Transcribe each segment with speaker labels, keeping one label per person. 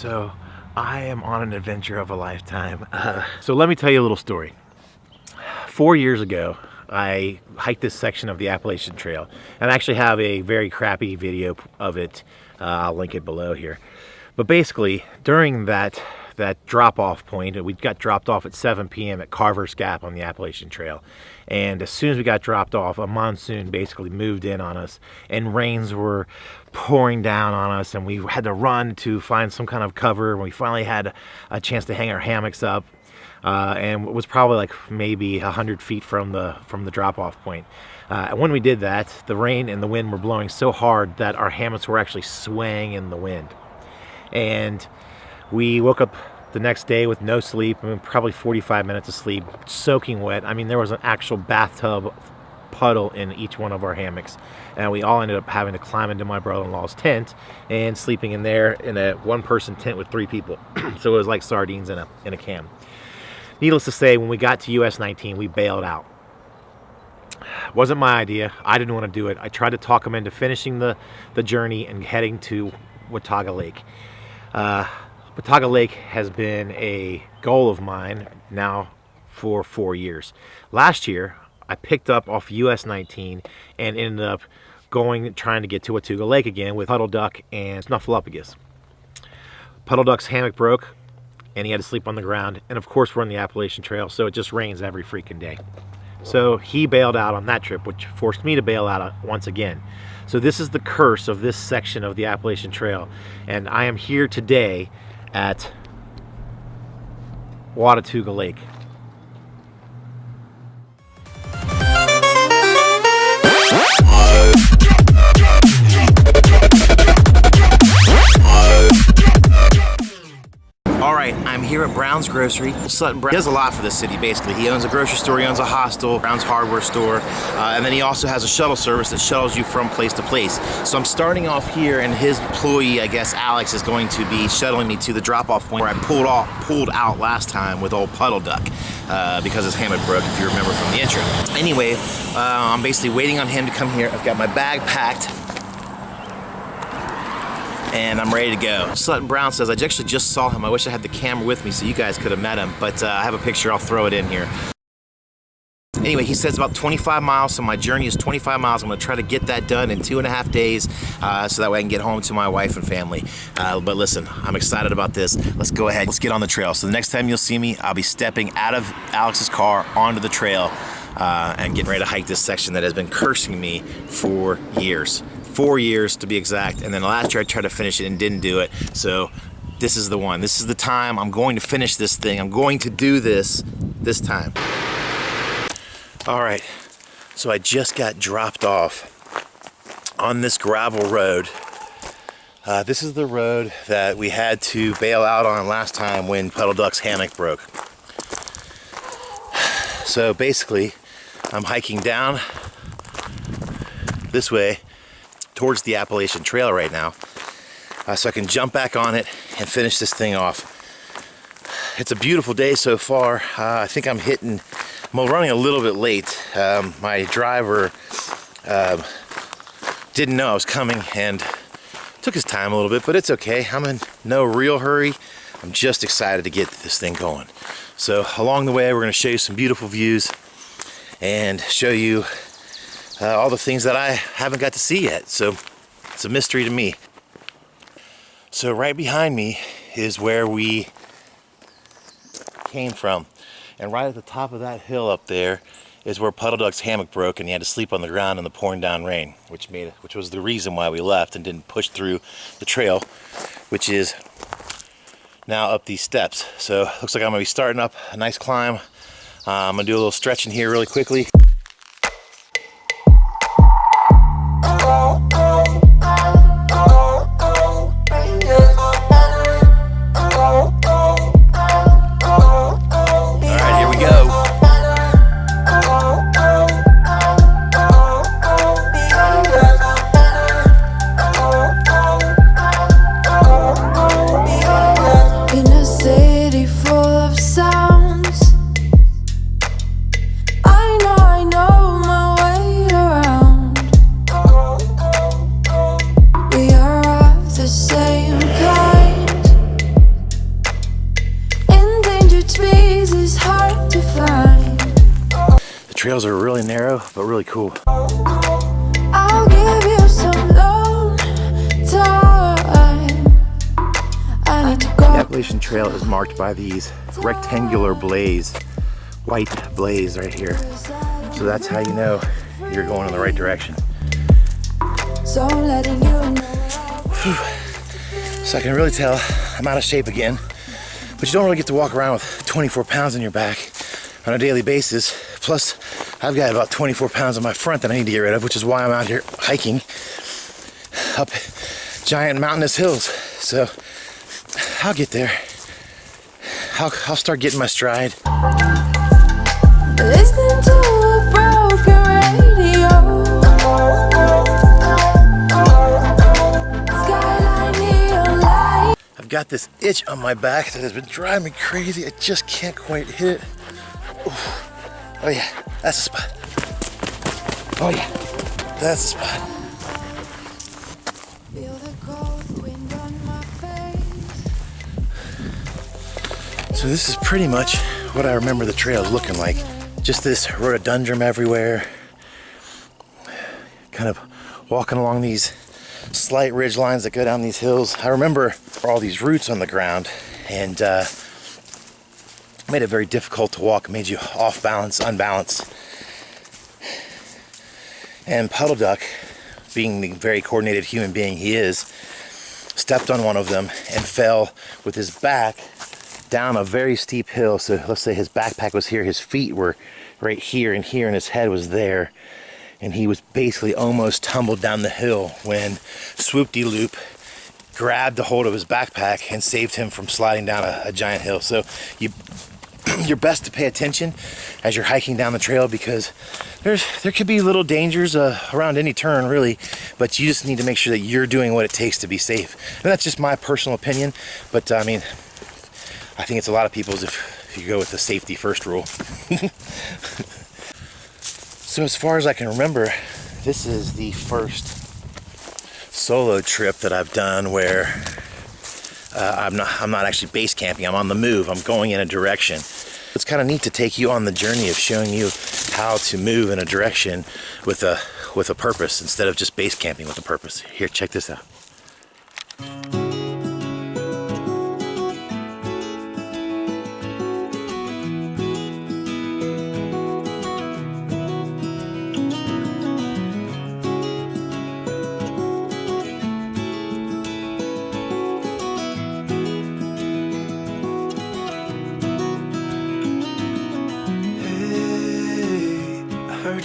Speaker 1: So I am on an adventure of a lifetime. So let me tell you a little story. 4 years ago, I hiked this section of the Appalachian Trail, and I actually have a very crappy video of it. I'll link it below here. But basically, during that drop-off point, we got dropped off at 7 p.m. at Carvers Gap on the Appalachian Trail. And as soon as we got dropped off, a monsoon basically moved in on us, and rains were pouring down on us, and we had to run to find some kind of cover. We finally had a chance to hang our hammocks up, and it was probably like maybe 100 feet from the drop-off point. And when we did that, the rain and the wind were blowing so hard that our hammocks were actually swaying in the wind. And we woke up the next day with no sleep, I mean, probably 45 minutes of sleep, soaking wet. I mean, there was an actual bathtub puddle in each one of our hammocks, and we all ended up having to climb into my brother-in-law's tent and sleeping in there in a one-person tent with 3 people. So it was like sardines in a can. Needless to say, when we got to US 19, we bailed out. Wasn't my idea. I didn't want to do it. I tried to talk him into finishing the journey and heading to Watauga Lake. Watauga Lake has been a goal of mine now for 4 years. Last year, I picked up off US 19 and ended up trying to get to Watauga Lake again with Puddle Duck and Snuffleupagus. Puddle Duck's hammock broke, and he had to sleep on the ground. And of course, we're on the Appalachian Trail, so it just rains every freaking day. So he bailed out on that trip, which forced me to bail out once again. So this is the curse of this section of the Appalachian Trail, and I am here today at Watauga Lake. Alright, I'm here at Brown's Grocery. Sutton Brown does a lot for this city, basically. He owns a grocery store, he owns a hostel, Brown's hardware store, and then he also has a shuttle service that shuttles you from place to place. So I'm starting off here, and his employee, I guess Alex, is going to be shuttling me to the drop-off point where I pulled out last time with old Puddle Duck because his hammock broke, if you remember from the intro. Anyway, I'm basically waiting on him to come here. I've got my bag packed, and I'm ready to go. Sutton Brown says, I actually just saw him. I wish I had the camera with me so you guys could have met him, but I have a picture, I'll throw it in here. Anyway, he says about 25 miles, so my journey is 25 miles. I'm gonna try to get that done in 2.5 days so that way I can get home to my wife and family. But listen, I'm excited about this. Let's go ahead, let's get on the trail. So the next time you'll see me, I'll be stepping out of Alex's car onto the trail and getting ready to hike this section that has been cursing me for years. 4 years to be exact, and then last year I tried to finish it and didn't do it. So this is the one. This is the time I'm going to finish this thing. I'm going to do this time. All right, so I just got dropped off on this gravel road. This is the road that we had to bail out on last time when Puddle Duck's hammock broke. So basically, I'm hiking down this way towards the Appalachian Trail right now, so I can jump back on it and finish this thing off. It's a beautiful day so far. I think I'm running a little bit late. My driver didn't know I was coming and took his time a little bit, but it's okay. I'm in no real hurry. I'm just excited to get this thing going. So along the way, we're gonna show you some beautiful views and show you all the things that I haven't got to see yet. So it's a mystery to me. So right behind me is where we came from. And right at the top of that hill up there is where Puddle Duck's hammock broke, and he had to sleep on the ground in the pouring down rain, which was the reason why we left and didn't push through the trail, which is now up these steps. So looks like I'm gonna be starting up a nice climb. I'm gonna do a little stretching here really quickly.
Speaker 2: I know
Speaker 1: trails are really narrow, but really cool.
Speaker 2: I'll give you some long time. I need to go.
Speaker 1: The Appalachian Trail is marked by these rectangular blaze, white blaze right here. So that's how you know you're going in the right direction.
Speaker 2: So I'm letting you know.
Speaker 1: So I can really tell I'm out of shape again, but you don't really get to walk around with 24 pounds on your back on a daily basis. Plus, I've got about 24 pounds on my front that I need to get rid of, which is why I'm out here hiking up giant mountainous hills. So I'll get there. I'll start getting my stride.
Speaker 2: Listening to a broken radio. Skyline neon light.
Speaker 1: I've got this itch on my back that has been driving me crazy. I just can't quite hit it. Oof. Oh yeah, that's the spot. Oh yeah, that's the spot.
Speaker 2: Feel the cold wind on my face.
Speaker 1: So this is pretty much what I remember the trails looking like. Just this rhododendron everywhere. Kind of walking along these slight ridge lines that go down these hills. I remember all these roots on the ground, and made it very difficult to walk. It made you off balance, unbalanced. And Puddle Duck, being the very coordinated human being he is, stepped on one of them and fell with his back down a very steep hill. So let's say his backpack was here, his feet were right here and here, and his head was there. And he was basically almost tumbled down the hill when Swoop-de-Loop grabbed a hold of his backpack and saved him from sliding down a giant hill. So you're best to pay attention as you're hiking down the trail, because there could be little dangers around any turn, really, but you just need to make sure that you're doing what it takes to be safe. And that's just my personal opinion, but I mean, I think it's a lot of people's if you go with the safety first rule. So as far as I can remember, this is the first solo trip that I've done where I'm not actually base camping. I'm on the move. I'm going in a direction. It's kind of neat to take you on the journey of showing you how to move in a direction with a purpose instead of just base camping with a purpose. Here, check this out.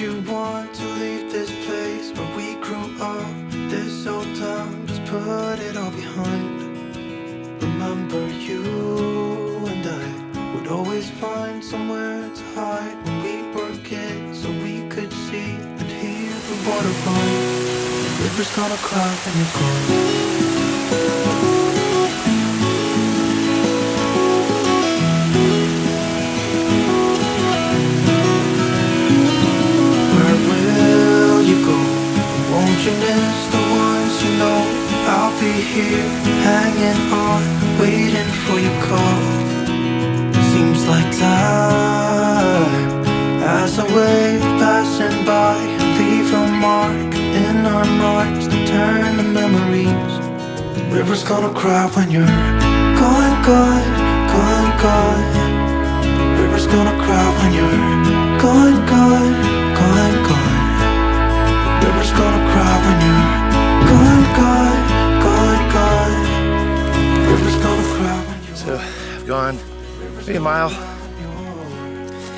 Speaker 3: You want to leave this place where we grew up, this old town, just put it all behind. Remember you and I would always find somewhere to hide when we were kids, so we could see and hear the water run. The river's gonna cry when you're gone. Won't you miss the ones you know? I'll be here, hanging on, waiting for your call. Seems like time, as a wave passing by, leave a mark in our minds to turn to memories. The river's gonna cry when you're gone, gone, gone, gone. The river's gonna cry when you're gone, gone, gone, gone. The river's gonna cry when you're gone, gone, gone, gone. The river's gonna cry when you're
Speaker 1: So I've gone maybe a mile,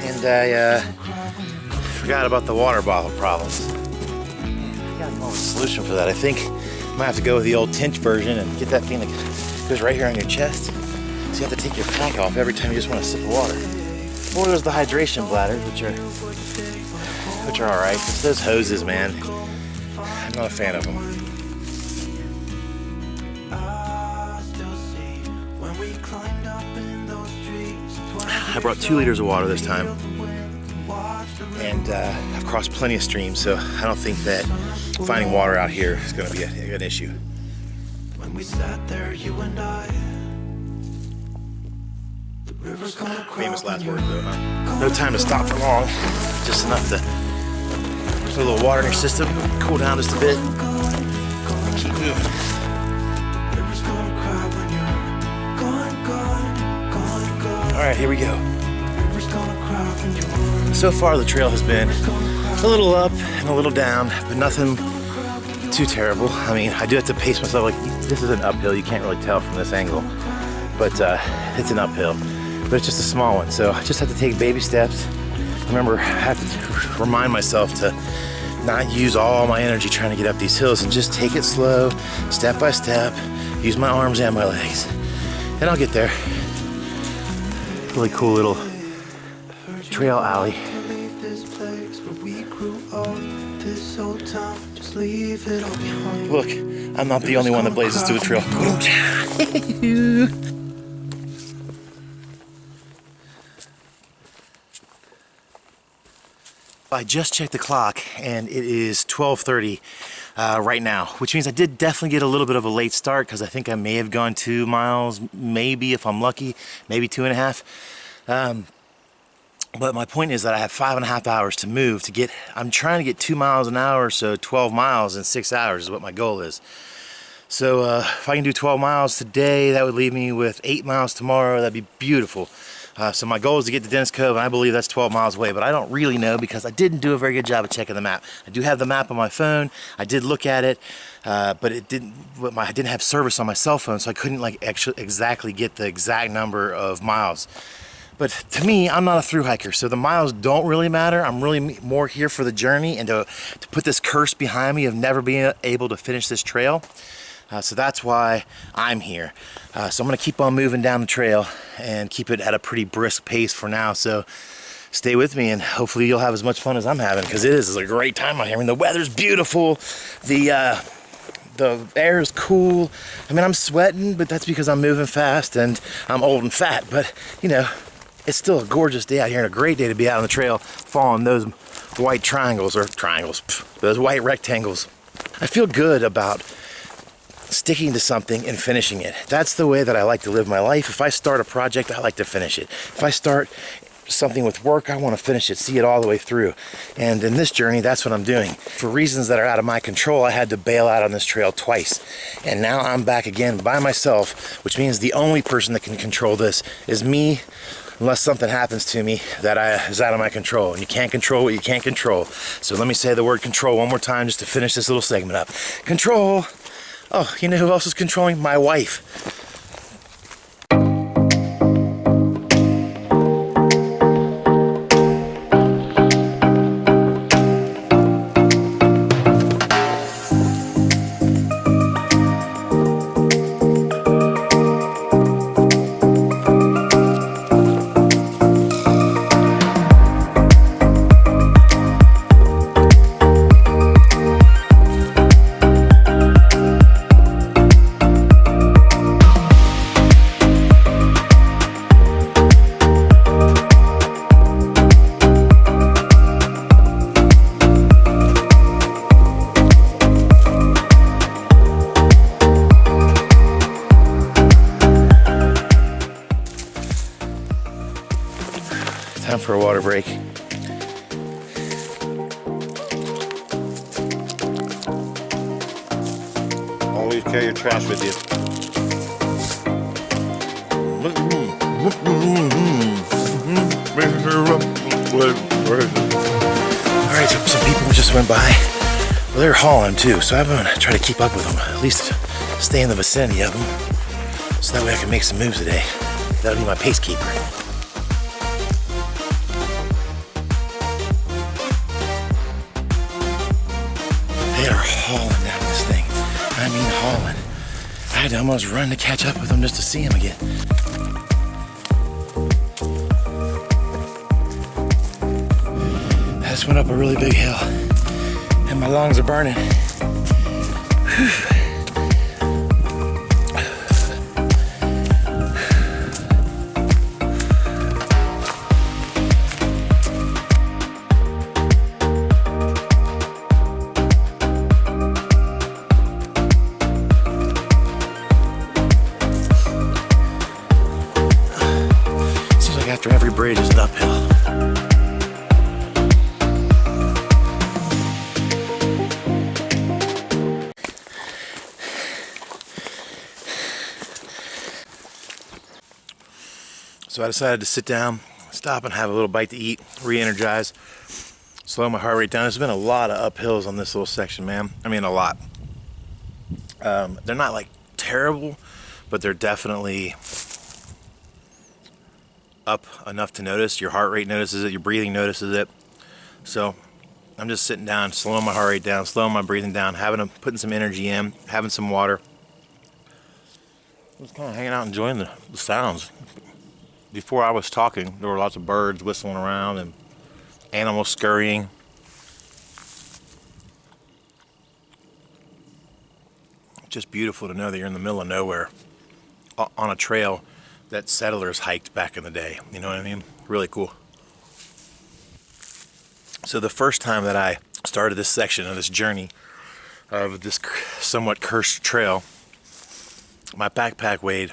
Speaker 1: and I forgot about the water bottle problems. I gotta come up with a solution for that. I think I might have to go with the old Tinch version and get that thing that goes right here on your chest. So you have to take your pack off every time you just want a sip of water. Or there's the hydration bladders, which are all right. It's those hoses, man. I'm not a fan of them. I brought 2 liters of water this time, and I've crossed plenty of streams, so I don't think that finding water out here is going to be an issue.
Speaker 3: When we sat there, you and I.
Speaker 1: Famous last words, though, huh? No time to stop for long. just enough to put a little water in your system, cool down just a bit, keep moving. All right, here we go. So far the trail has been a little up and a little down, but nothing too terrible. I mean, I do have to pace myself. Like, this is an uphill, you can't really tell from this angle, but it's an uphill, but it's just a small one. So I just have to take baby steps. Remember, I have to remind myself to not use all my energy trying to get up these hills and just take it slow, step by step, use my arms and my legs, and I'll get there. Really cool little trail alley. Look, I'm not the only one that blazes through the trail. I just checked the clock and it is 12:30 right now, which means I did definitely get a little bit of a late start because I think I may have gone 2 miles, maybe if I'm lucky, maybe 2.5. But my point is that I have 5.5 hours to move to get, I'm trying to get 2 miles an hour, so 12 miles in 6 hours is what my goal is. So if I can do 12 miles today, that would leave me with 8 miles tomorrow. That'd be beautiful. So my goal is to get to Dennis Cove, and I believe that's 12 miles away, but I don't really know because I didn't do a very good job of checking the map. I do have the map on my phone. I did look at it, but I didn't have service on my cell phone, so I couldn't like actually exactly get the exact number of miles. But to me, I'm not a thru hiker, so the miles don't really matter. I'm really more here for the journey and to put this curse behind me of never being able to finish this trail. So that's why I'm here. So I'm gonna keep on moving down the trail and keep it at a pretty brisk pace for now. So stay with me and hopefully you'll have as much fun as I'm having, because it is a great time out here. I mean, the weather's beautiful. The air is cool. I mean, I'm sweating, but that's because I'm moving fast and I'm old and fat. But you know, it's still a gorgeous day out here and a great day to be out on the trail following those white triangles, those white rectangles. I feel good about sticking to something and finishing it. That's the way that I like to live my life. If I start a project, I like to finish it. If I start something with work, I want to finish it, see it all the way through. And in this journey, that's what I'm doing. For reasons that are out of my control, I had to bail out on this trail twice. And now I'm back again by myself, which means the only person that can control this is me, unless something happens to me that is out of my control. And you can't control what you can't control. So let me say the word control one more time just to finish this little segment up. Control. Oh, you know who else is controlling? My wife. Time for a water break.
Speaker 4: Always carry your trash with you.
Speaker 1: Alright, so some people just went by. Well, they're hauling too, so I'm gonna try to keep up with them. At least stay in the vicinity of them. So that way I can make some moves today. That'll be my pace keeper. They are hauling down this thing. I mean hauling. I had to almost run to catch up with them just to see them again. I just went up a really big hill and my lungs are burning. Whew. After every bridge is an uphill. So I decided to sit down, stop and have a little bite to eat, re-energize, slow my heart rate down. There's been a lot of uphills on this little section, man. I mean, a lot. They're not like terrible, but they're definitely up enough to notice. Your heart rate notices it, your breathing notices it. So I'm just sitting down, slowing my heart rate down, slowing my breathing down, putting some energy in, having some water. Just kind of hanging out, enjoying the sounds. Before I was talking, there were lots of birds whistling around and animals scurrying. Just beautiful to know that you're in the middle of nowhere on a trail that settlers hiked back in the day. You know what I mean? Really cool. So the first time that I started this section of this journey of this somewhat cursed trail, my backpack weighed,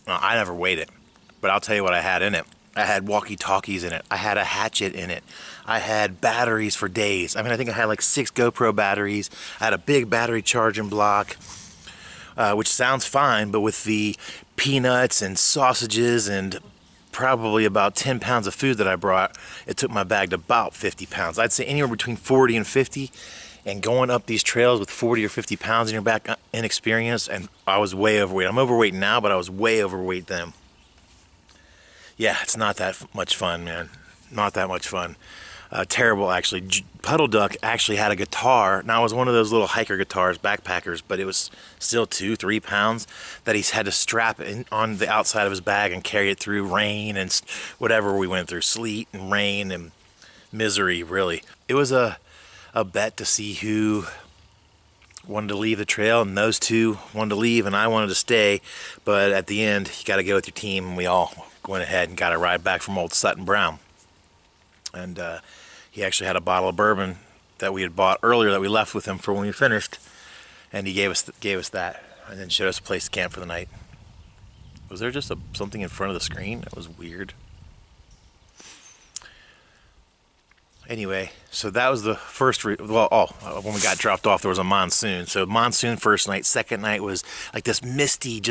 Speaker 1: well, I never weighed it, but I'll tell you what I had in it. I had walkie-talkies in it. I had a hatchet in it. I had batteries for days. I mean, I think I had like 6 GoPro batteries. I had a big battery charging block, which sounds fine, but with the peanuts and sausages and probably about 10 pounds of food that I brought, it took my bag to about 50 pounds. I'd say anywhere between 40 and 50, and going up these trails with 40 or 50 pounds in your back, inexperienced, and I was way overweight. I'm overweight now, but I was way overweight then. Yeah, it's not that much fun, man. Not that much fun. Terrible, actually. Puddle Duck actually had a guitar. Now, it was one of those little hiker guitars, backpackers, but it was still 2-3 pounds that he's had to strap in on the outside of his bag and carry it through rain and whatever we went through, sleet and rain and misery, really. It was a bet to see who wanted to leave the trail, and those two wanted to leave, and I wanted to stay. But at the end, you got to go with your team, and we all went ahead and got a ride back from old Sutton Brown. And he actually had a bottle of bourbon that we had bought earlier that we left with him for when we finished, and he gave us that, and then showed us a place to camp for the night. Was there just something in front of the screen? That was weird. Anyway, so that was the first, when we got dropped off, there was a monsoon. So monsoon first night. Second night was like this misty,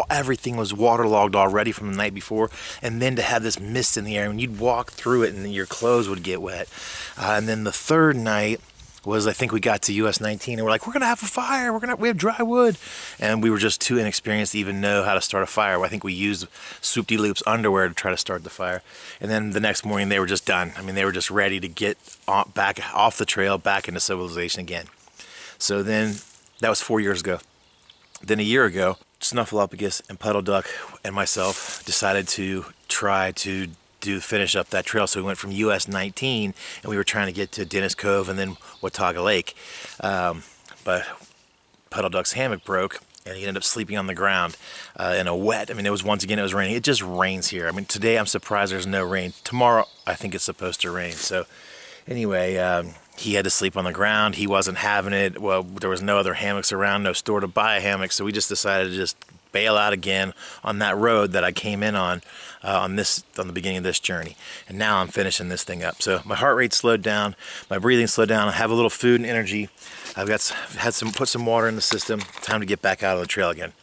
Speaker 1: everything was waterlogged already from the night before. And then to have this mist in the air, and you'd walk through it and your clothes would get wet. And then the third night was, I think we got to US 19 and we're like, we're gonna have a fire, we have dry wood, and we were just too inexperienced to even know how to start a fire. I think we used Swoop-de-Loop's underwear to try to start the fire, and then the next morning they were just done. I mean, they were just ready to get back off the trail, back into civilization again. So then, that was 4 years ago. Then a year ago, Snuffleupagus and Puddle Duck and myself decided to try to finish up that trail. So we went from US 19 and we were trying to get to Dennis Cove and then Watauga Lake, but Puddle Duck's hammock broke and he ended up sleeping on the ground in a wet, I mean, it was raining. It just rains here. I mean, today I'm surprised there's no rain. Tomorrow I think it's supposed to rain. So anyway, he had to sleep on the ground. He wasn't having it. Well, there was no other hammocks around, no store to buy a hammock, so we just decided to just bail out again on that road that I came in on the beginning of this journey. And now I'm finishing this thing up. So my heart rate slowed down, my breathing slowed down. I have a little food and energy. Put some water in the system. Time to get back out on the trail again.